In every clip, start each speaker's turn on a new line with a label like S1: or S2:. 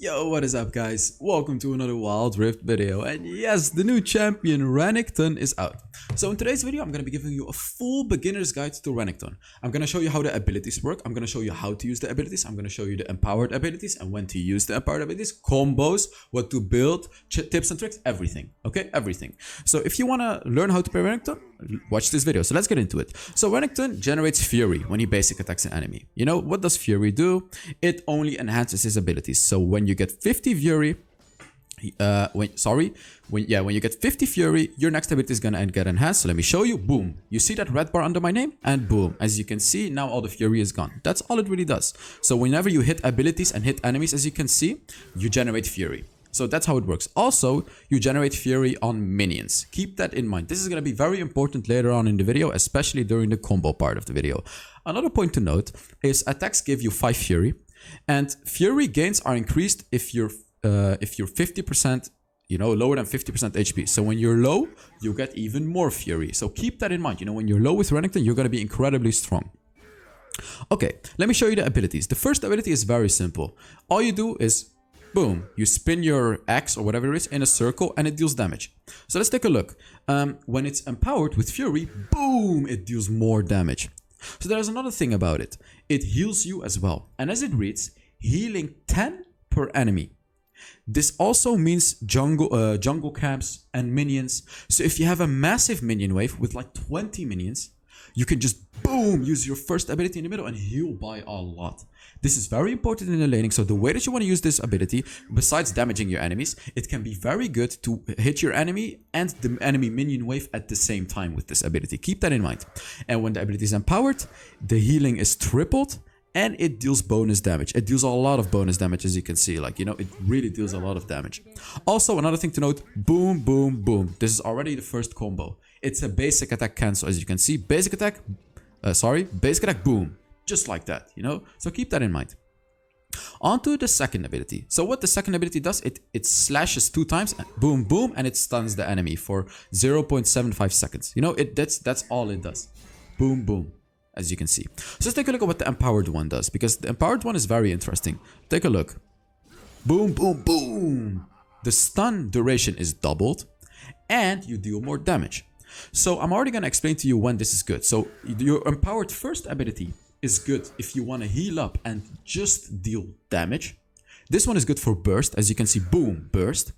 S1: Yo, what is up guys? Welcome to another Wild Rift video, and yes, the new champion Renekton is out. So in today's video, I'm going to be giving you a full beginner's guide to Renekton. I'm going to show you how the abilities work, I'm going to show you how to use the abilities, I'm going to show you the empowered abilities and when to use the empowered abilities, combos, what to build, tips and tricks, everything, okay? Everything. So if you want to learn how to play Renekton, watch this video. So let's get into it. So Renekton generates Fury when he basic attacks an enemy. You know, what does Fury do? It only enhances his abilities. So when you get 50 Fury, when you get 50 Fury, your next ability is gonna get enhanced. So let me show you. Boom. You see that red bar under my name? And boom. As you can see, now all the Fury is gone. That's all it really does. So whenever you hit abilities and hit enemies, as you can see, you generate Fury. So that's how it works. Also, you generate Fury on minions. Keep that in mind. This is going to be very important later on in the video, especially during the combo part of the video. Another point to note is attacks give you 5 Fury, and Fury gains are increased if you're 50%, lower than 50% HP. So when you're low, you get even more Fury. So keep that in mind. When you're low with Renekton, you're going to be incredibly strong. Okay, let me show you the abilities. The first ability is very simple. All you do is boom, you spin your axe or whatever it is in a circle and it deals damage. So let's take a look. When it's empowered with Fury, boom, it deals more damage. So there's another thing about it. It heals you as well. And as it reads, healing 10 per enemy. This also means jungle camps and minions. So if you have a massive minion wave with like 20 minions, you can just boom, use your first ability in the middle and heal by a lot. This is very important in the laning. So the way that you want to use this ability, besides damaging your enemies, it can be very good to hit your enemy and the enemy minion wave at the same time with this ability. Keep that in mind. And when the ability is empowered, the healing is tripled and it deals bonus damage. It deals a lot of bonus damage, as you can see. It really deals a lot of damage. Also, another thing to note, boom, boom, boom. This is already the first combo. It's a basic attack cancel, as you can see. Basic attack, boom. Just like that, So keep that in mind. On to the second ability. So what the second ability does, it slashes 2 times, boom, boom, and it stuns the enemy for 0.75 seconds. That's all it does. Boom, boom, as you can see. So let's take a look at what the empowered one does, because the empowered one is very interesting. Take a look. Boom, boom, boom. The stun duration is doubled, and you deal more damage. So I'm already going to explain to you when this is good. So your empowered first ability is good if you want to heal up and just deal damage. This one is good for burst, as you can see, boom, burst.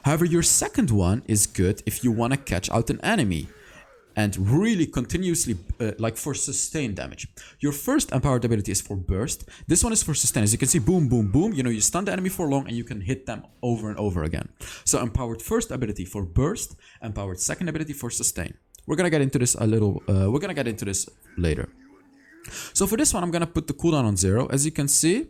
S1: However, your second one is good if you want to catch out an enemy and really continuously, for sustained damage. Your first empowered ability is for burst. This one is for sustain. As you can see, boom, boom, boom. You stun the enemy for long and you can hit them over and over again. So empowered first ability for burst, empowered second ability for sustain. We're gonna get into this later. So for this one, I'm gonna put the cooldown on 0. As you can see,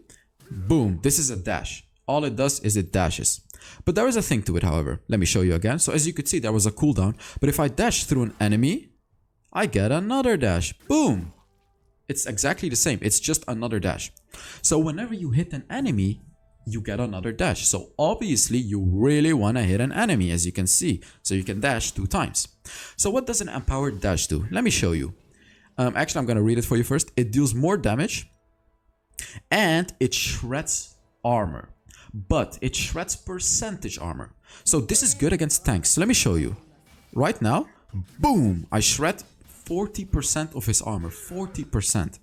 S1: boom, this is a dash. All it does is it dashes. But there is a thing to it, however. Let me show you again. So as you could see, there was a cooldown. But if I dash through an enemy, I get another dash. Boom. It's exactly the same. It's just another dash. So whenever you hit an enemy, you get another dash. So obviously, you really want to hit an enemy, as you can see. So you can dash 2 times. So what does an empowered dash do? Let me show you. Actually, I'm going to read it for you first. It deals more damage and it shreds armor. But it shreds percentage armor. So this is good against tanks. So let me show you. Right now, boom, I shred 40% of his armor. 40%.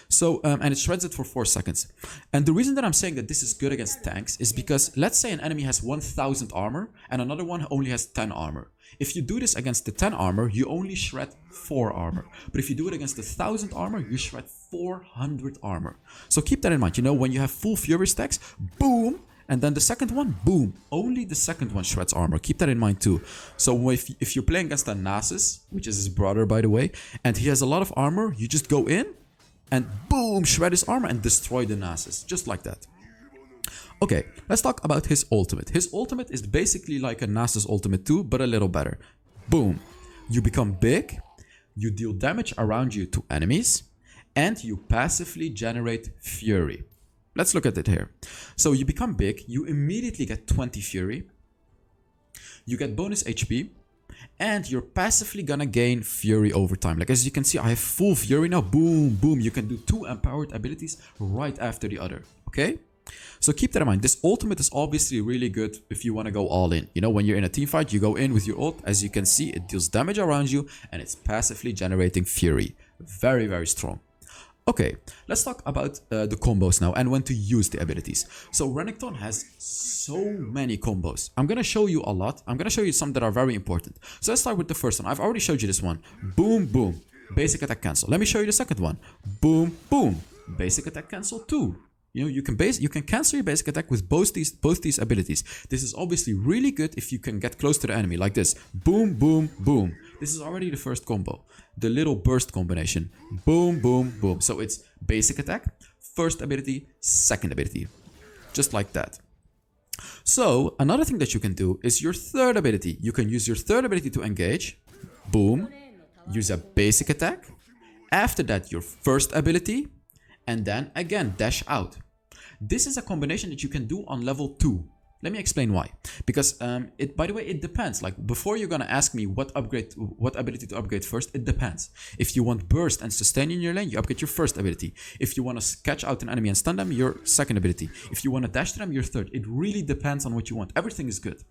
S1: So, and it shreds it for 4 seconds. And the reason that I'm saying that this is good against tanks is because let's say an enemy has 1000 armor and another one only has 10 armor. If you do this against the 10 armor, you only shred 4 armor. But if you do it against the 1000 armor, you shred 400 armor. So keep that in mind. When you have full Fury stacks, boom, and then the second one, boom. Only the second one shreds armor. Keep that in mind too. So if you're playing against a Nasus, which is his brother, by the way, and he has a lot of armor, you just go in and boom, shred his armor and destroy the Nasus. Just like that. Okay, let's talk about his ultimate. His ultimate is basically like a Nasus ultimate too, but a little better. Boom. You become big, you deal damage around you to enemies, and you passively generate Fury. Let's look at it here. So you become big, you immediately get 20 Fury, you get bonus HP, and you're passively gonna gain Fury over time. Like as you can see, I have full Fury now. Boom, boom. You can do 2 empowered abilities right after the other. Okay? So keep that in mind. This ultimate is obviously really good if you want to go all in. You know, when you're in a team fight, you go in with your ult. As you can see, it deals damage around you and it's passively generating fury. Very, very strong. Okay, let's talk about the combos now and when to use the abilities. So Renekton has so many combos. I'm gonna show you a lot. I'm gonna show you some that are very important. So let's start with the first one. I've already showed you this one. Boom, boom. Basic attack cancel. Let me show you the second one. Boom, boom. Basic attack cancel too. You know, you can cancel your basic attack with both these abilities. This is obviously really good if you can get close to the enemy like this. Boom, boom, boom. This is already the first combo. The little burst combination. Boom, boom, boom. So it's basic attack, first ability, second ability. Just like that. So another thing that you can do is your third ability. You can use your third ability to engage. Boom. Use a basic attack. After that, your first ability. And then again, dash out. This is a combination that you can do on level 2. Let me explain why. Because by the way, it depends. Like before you're gonna ask me what ability to upgrade first, it depends. If you want burst and sustain in your lane, you upgrade your first ability. If you want to catch out an enemy and stun them, your second ability. If you want to dash to them, your third. It really depends on what you want. Everything is good.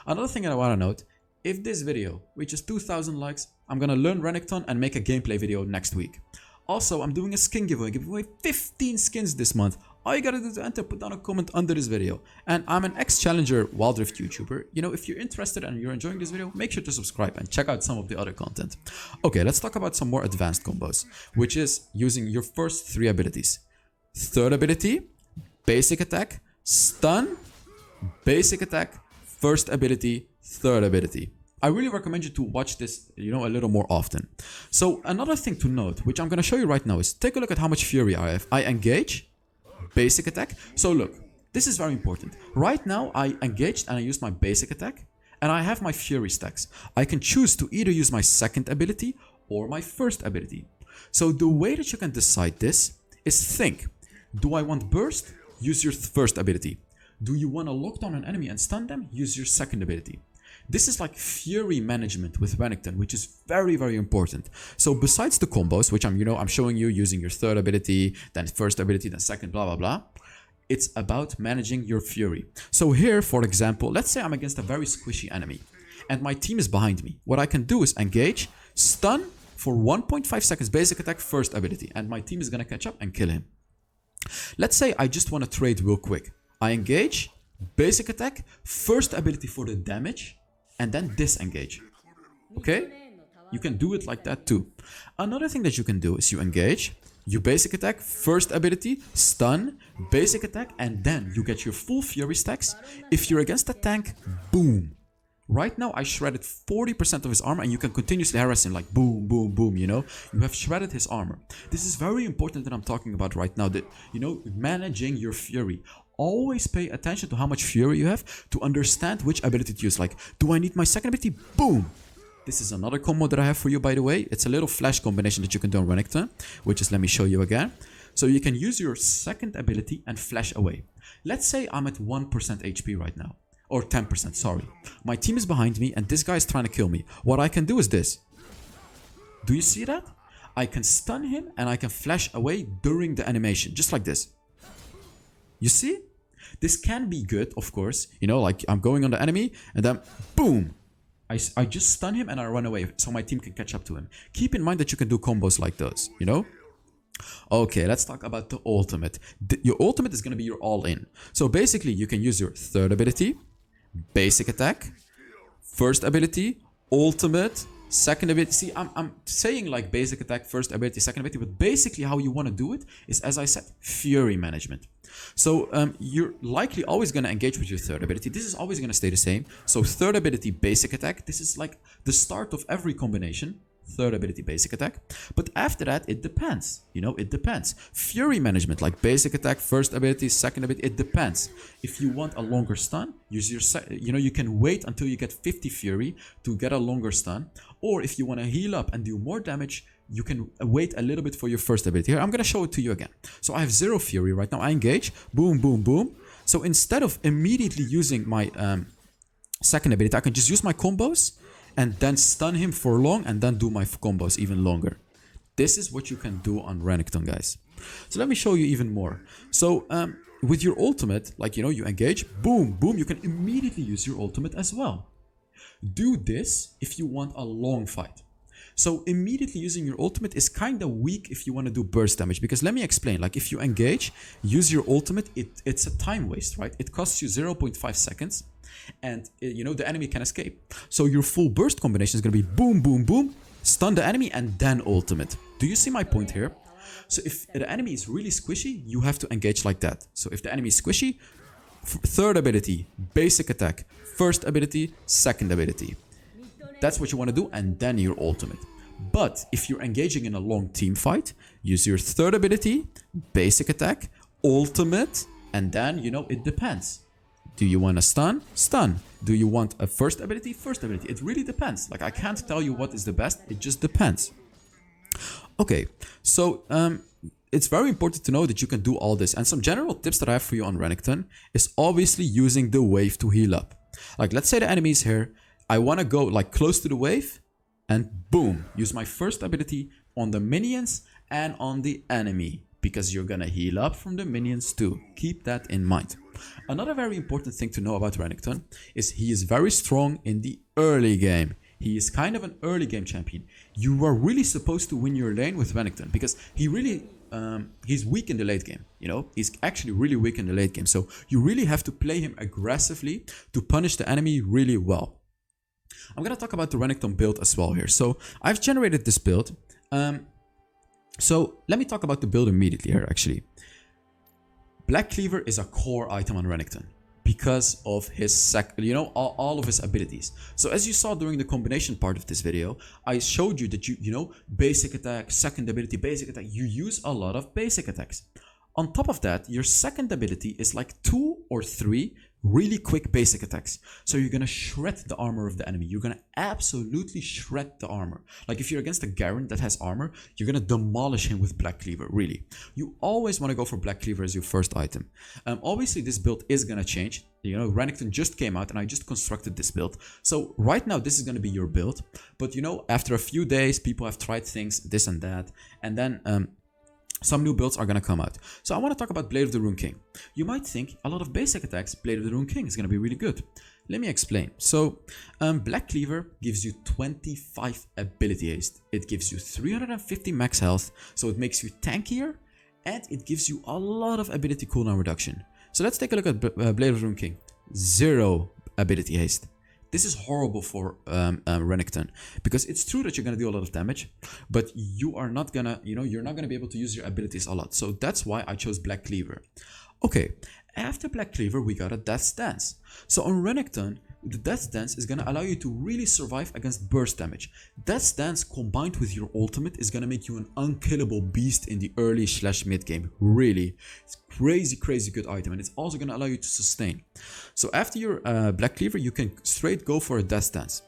S1: Another thing I want to note, if this video reaches 2,000 likes, I'm gonna learn Renekton and make a gameplay video next week. Also, I'm doing a skin giveaway, giving away 15 skins this month. All you gotta do to enter, put down a comment under this video. And I'm an ex-challenger Wild Rift YouTuber. You know, if you're interested and you're enjoying this video, make sure to subscribe and check out some of the other content. Okay, let's talk about some more advanced combos, which is using your first 3 abilities. Third ability, basic attack, stun, basic attack, first ability, third ability. I really recommend you to watch this, you know, a little more often. So another thing to note, which I'm going to show you right now, is take a look at how much fury I have. I engage, basic attack. So look, this is very important. Right now, I engaged and I used my basic attack, and I have my fury stacks. I can choose to either use my second ability or my first ability. So the way that you can decide this is think, do I want burst? Use your first ability. Do you want to lock down an enemy and stun them? Use your second ability. This is like fury management with Renekton, which is very, very important. So besides the combos, which I'm showing you using your third ability, then first ability, then second, blah, blah, blah. It's about managing your fury. So here, for example, let's say I'm against a very squishy enemy and my team is behind me. What I can do is engage, stun for 1.5 seconds, basic attack, first ability, and my team is going to catch up and kill him. Let's say I just want to trade real quick. I engage, basic attack, first ability for the damage, and then disengage. Okay? You can do it like that too. Another thing that you can do is you engage, you basic attack, first ability, stun, basic attack, and then you get your full fury stacks. If you're against a tank, boom. Right now I shredded 40% of his armor and you can continuously harass him like boom, boom, boom, you know? You have shredded his armor. This is very important that I'm talking about right now, that, you know, managing your fury. Always pay attention to how much fury you have to understand which ability to use. Like, do I need my second ability? Boom! This is another combo that I have for you, by the way. It's a little flash combination that you can do on Renekton, which is, let me show you again. So you can use your second ability and flash away. Let's say I'm at 1% HP right now. Or 10%, sorry. My team is behind me and this guy is trying to kill me. What I can do is this. Do you see that? I can stun him and I can flash away during the animation, just like this. You see? This can be good, of course. You know, like I'm going on the enemy and then boom! I just stun him and I run away so my team can catch up to him. Keep in mind that you can do combos like those, you know? Okay, let's talk about the ultimate. Your ultimate is going to be your all-in. So basically, you can use your third ability, basic attack, first ability, ultimate, second ability. See, I'm saying like basic attack, first ability, second ability, but basically how you want to do it is, as I said, fury management. So you're likely always going to engage with your third ability. This is always going to stay the same. So third ability, basic attack. This is like the start of every combination. Third ability, basic attack. But after that, it depends. You know, it depends. Fury management, like basic attack, first ability, second ability, it depends. If you want a longer stun, use your, you can wait until you get 50 fury to get a longer stun. Or if you want to heal up and do more damage, you can wait a little bit for your first ability. Here, I'm going to show it to you again. So I have 0 fury right now. I engage, boom, boom, boom. So instead of immediately using my second ability, I can just use my combos and then stun him for long and then do my combos even longer. This is what you can do on Renekton, guys. So let me show you even more. So with your ultimate, like, you know, you engage, boom, boom, you can immediately use your ultimate as well. Do this if you want a long fight. So immediately using your ultimate is kind of weak if you want to do burst damage, because let me explain. Like, if you engage, use your ultimate, it's a time waste, right? It costs you 0.5 seconds, and you know, the enemy can escape. So your full burst combination is going to be boom, boom, boom, stun the enemy, and then ultimate. Do you see my point here? So if the enemy is really squishy, you have to engage like that. So if the enemy is squishy, third ability, basic attack, first ability, second ability. That's what you want to do, and then your ultimate. But if you're engaging in a long team fight, use your third ability, basic attack, ultimate, and then, you know, it depends. Do you want to stun? Stun. Do you want a first ability? First ability. It really depends. Like, I can't tell you what is the best. It just depends. Okay, so it's very important to know that you can do all this. And some general tips that I have for you on Renekton is obviously using the wave to heal up. Like, let's say the enemy is here. I want to go like close to the wave and boom, use my first ability on the minions and on the enemy, because you're gonna heal up from the minions too. Keep that in mind. Another very important thing to know about Renekton is he is very strong in the early game. He is kind of an early game champion. You are really supposed to win your lane with Renekton, because he really he's weak in the late game. You know, he's actually really weak in the late game. So you really have to play him aggressively to punish the enemy really well. I'm going to talk about the Renekton build as well here. So I've generated this build. So let me talk about the build immediately here, actually. Black Cleaver is a core item on Renekton because of his all of his abilities. So as you saw during the combination part of this video, I showed you that you know, basic attack, second ability, basic attack. You use a lot of basic attacks. On top of that, your second ability is like 2 or 3 really quick basic attacks. So you're gonna shred the armor of the enemy. You're gonna absolutely shred the armor. Like, if you're against a Garen that has armor, you're gonna demolish him with Black Cleaver, really. You always want to go for Black Cleaver as your first item. Obviously, this build is gonna change. You know, Renekton just came out and I just constructed this build. So right now, this is gonna be your build. But you know, after a few days, people have tried things, this and that. And then some new builds are going to come out. So I want to talk about Blade of the Rune King. You might think a lot of basic attacks, Blade of the Rune King is going to be really good. Let me explain. So Black Cleaver gives you 25 ability haste. It gives you 350 max health, so it makes you tankier, and it gives you a lot of ability cooldown reduction. So let's take a look at Blade of the Rune King. 0 ability haste. This is horrible for Renekton, because it's true that you're going to do a lot of damage, but you are not going to, you're not going to be able to use your abilities a lot. So that's why I chose Black Cleaver. Okay, after Black Cleaver, we got a Death's Dance. So on Renekton, the Death's Dance is going to allow you to really survive against burst damage. Death's Dance combined with your ultimate is going to make you an unkillable beast in the early/mid game. Really, it's crazy good item, and it's also going to allow you to sustain. So after your Black Cleaver, you can straight go for a Death's Dance.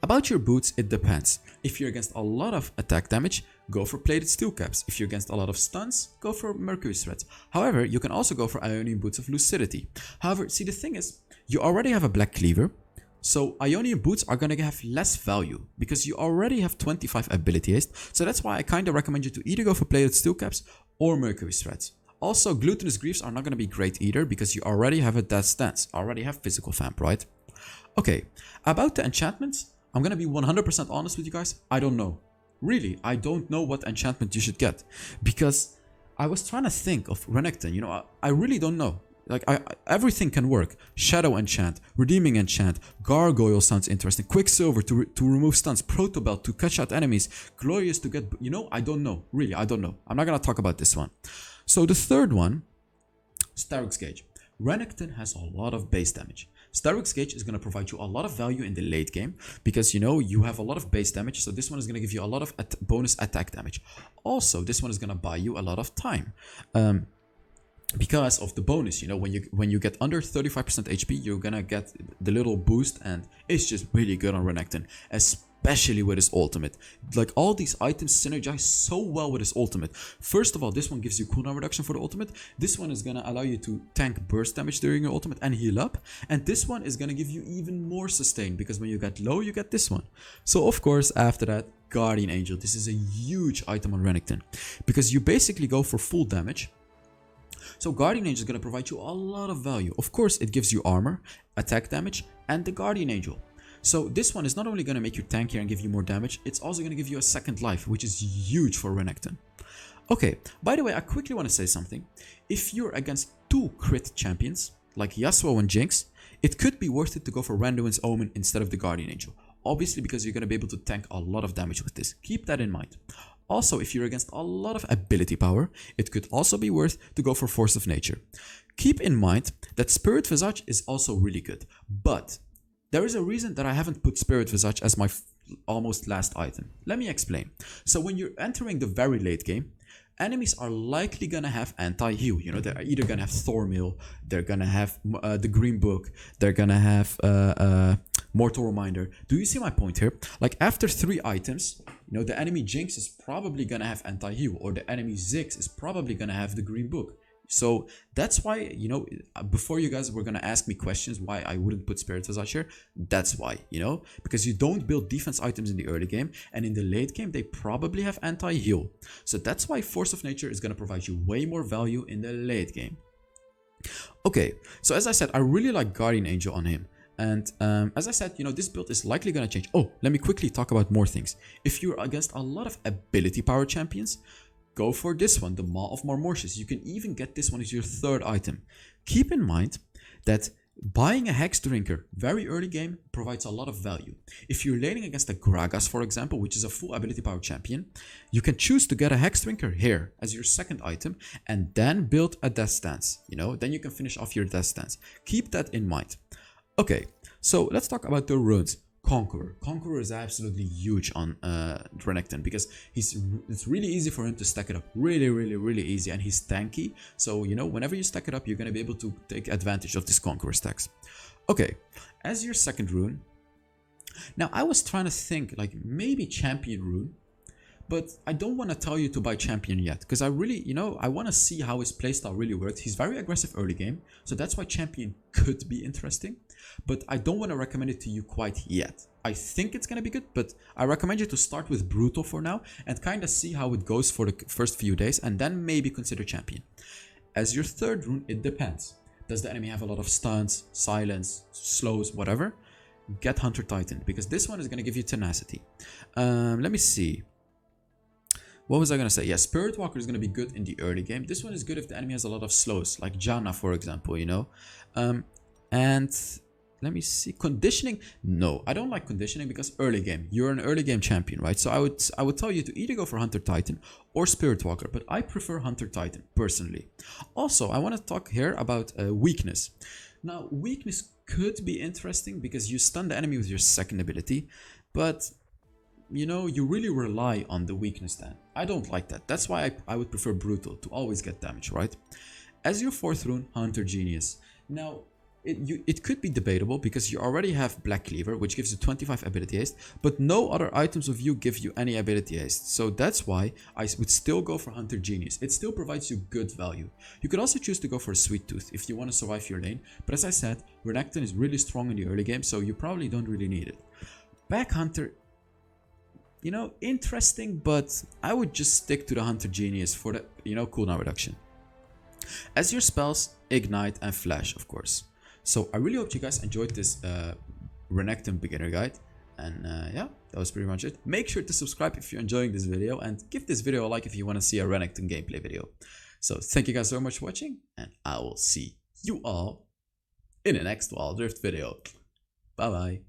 S1: About your boots, it depends. If you're against a lot of attack damage, go for Plated Steel Caps. If you're against a lot of stuns, go for Mercury Threads. However, you can also go for Ionian Boots of Lucidity. However, see, the thing is, you already have a Black Cleaver, so Ionian Boots are going to have less value because you already have 25 ability haste. So that's why I kind of recommend you to either go for Plated Steel Caps or Mercury Threads. Also, Glutinous Greaves are not going to be great either because you already have a Death's Dance, already have Physical Vamp, right? Okay, about the enchantments, I'm going to be 100% honest with you guys. I don't know. Really, I don't know what enchantment you should get, because I was trying to think of Renekton. I really don't know. Like, everything can work. Shadow Enchant, Redeeming Enchant, Gargoyle sounds interesting. Quicksilver to remove stuns, Protobelt to catch out enemies, Glorious to get... I don't know. Really, I don't know. I'm not going to talk about this one. So the third one, Starrick's Gauge. Renekton has a lot of base damage. Starrick's Gauge is going to provide you a lot of value in the late game because, you have a lot of base damage. So this one is going to give you a lot of bonus attack damage. Also, this one is going to buy you a lot of time. Because of the bonus, when you get under 35% HP, you're gonna get the little boost, and it's just really good on Renekton, especially with his ultimate. Like, all these items synergize so well with his ultimate. First of all, this one gives you cooldown reduction for the ultimate. This one is gonna allow you to tank burst damage during your ultimate and heal up. And this one is gonna give you even more sustain, because when you get low, you get this one. So of course, after that, Guardian Angel. This is a huge item on Renekton because you basically go for full damage. So Guardian Angel is going to provide you a lot of value. Of course, it gives you armor, attack damage, and the Guardian Angel. So this one is not only going to make you tankier and give you more damage, it's also going to give you a second life, which is huge for Renekton. Okay, by the way, I quickly want to say something. If you're against two crit champions, like Yasuo and Jinx, it could be worth it to go for Randuin's Omen instead of the Guardian Angel. Obviously, because you're going to be able to tank a lot of damage with this. Keep that in mind. Also, if you're against a lot of ability power, it could also be worth to go for Force of Nature. Keep in mind that Spirit Visage is also really good, but there is a reason that I haven't put Spirit Visage as my almost last item. Let me explain. So when you're entering the very late game, enemies are likely gonna have anti-heal. You know, they're either gonna have Thornmail, they're gonna have the Green Book, they're gonna have Mortal Reminder. Do you see my point here? Like after 3 items, you know, the enemy Jinx is probably gonna have anti-heal, or the enemy Ziggs is probably gonna have the Green Book. So that's why, you know, before you guys were gonna ask me questions why I wouldn't put Spirit Visage here, that's why, you know, because you don't build defense items in the early game, and in the late game they probably have anti-heal. So that's why Force of Nature is gonna provide you way more value in the late game. Okay, so as I said, I really like Guardian Angel on him. And as I said, you know, this build is likely gonna change. Oh, let me quickly talk about more things. If you're against a lot of ability power champions, go for this one, the Maw of Marmortius. You can even get this one as your 3rd item. Keep in mind that buying a Hex Drinker very early game provides a lot of value. If you're laning against a Gragas, for example, which is a full ability power champion, you can choose to get a Hex Drinker here as your 2nd item and then build a Death Stance. You know, then you can finish off your Death Stance. Keep that in mind. Okay, so let's talk about the runes. Conqueror. Conqueror is absolutely huge on Renekton because it's really easy for him to stack it up. Really easy, and he's tanky. So, you know, whenever you stack it up, you're going to be able to take advantage of this Conqueror stacks. Okay, as your 2nd rune. Now, I was trying to think, like, maybe Champion rune. But I don't want to tell you to buy Champion yet, because I really, you know, I want to see how his playstyle really works. He's very aggressive early game, so that's why Champion could be interesting. But I don't want to recommend it to you quite yet. I think it's going to be good, but I recommend you to start with Brutal for now and kind of see how it goes for the first few days, and then maybe consider Champion. As your 3rd rune, it depends. Does the enemy have a lot of stuns, silence, slows, whatever? Get Hunter Titan, because this one is going to give you tenacity. Let me see. What was I going to say? Yeah, Spirit Walker is going to be good in the early game. This one is good if the enemy has a lot of slows, like Janna, for example, you know. And let me see. Conditioning? No, I don't like conditioning because early game. You're an early game champion, right? So I would tell you to either go for Hunter Titan or Spirit Walker, but I prefer Hunter Titan, personally. Also, I want to talk here about weakness. Now, weakness could be interesting because you stun the enemy with your 2nd ability, but you know, you really rely on the weakness then. I don't like that. That's why I would prefer Brutal to always get damage, right? As your 4th rune, Hunter Genius. Now, it could be debatable because you already have Black Cleaver, which gives you 25 ability haste, but no other items of you give you any ability haste. So that's why I would still go for Hunter Genius. It still provides you good value. You could also choose to go for Sweet Tooth if you want to survive your lane, but as I said, Renekton is really strong in the early game, so you probably don't really need it. Back Hunter, you know, interesting, but I would just stick to the Hunter Genius for the, you know, cooldown reduction. As your spells, Ignite and Flash, of course. So I really hope you guys enjoyed this Renekton beginner guide. And yeah, that was pretty much it. Make sure to subscribe if you're enjoying this video, and give this video a like if you want to see a Renekton gameplay video. So thank you guys so much for watching, and I will see you all in the next Wild Rift video. Bye bye.